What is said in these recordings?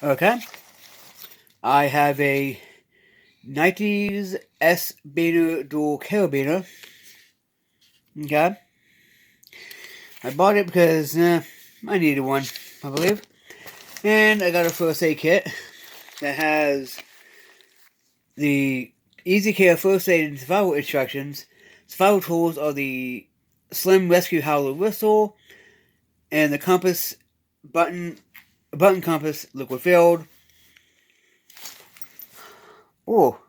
Okay. I have a 90s S Beta dual carabiner. Okay. I bought it because I needed one, I believe. And I got a first aid kit that has the Easy Care first aid and survival instructions. Survival tools are the Slim Rescue Howler whistle and the compass button compass liquid filled. Oh,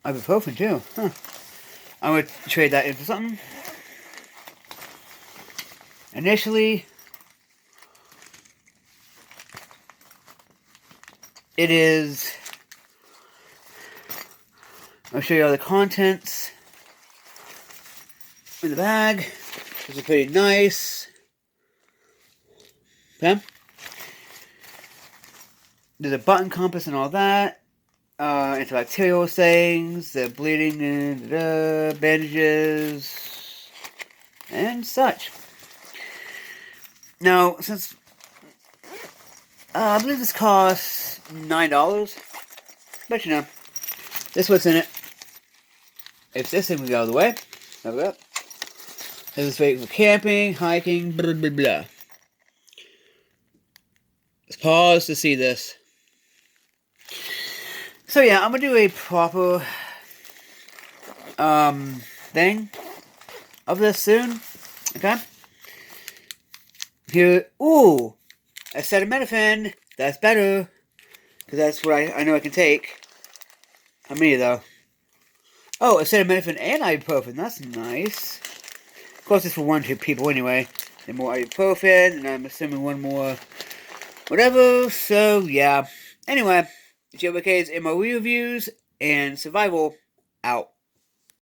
ibuprofen too. Huh. I'm gonna trade that in for something. Initially, it is. I'll show you all the contents in the bag. This is pretty nice. Okay. There's a button compass and all that. Antibacterial things, the bleeding, bandages, and such. Now, since I believe this costs $9, but you know, this is what's in it. If this thing we go out of the way, have it up. This is great for camping, hiking, blah blah blah. Let's pause to see this. So yeah, I'm gonna do a proper thing of this soon. Okay. Here, ooh, acetaminophen. That's better, because that's what I know I can take. How many though? Oh, acetaminophen and ibuprofen. That's nice. Of course, it's for 1 or 2 people anyway. And more ibuprofen, and I'm assuming one more whatever. So yeah. Anyway, JWK's MOE reviews and survival out.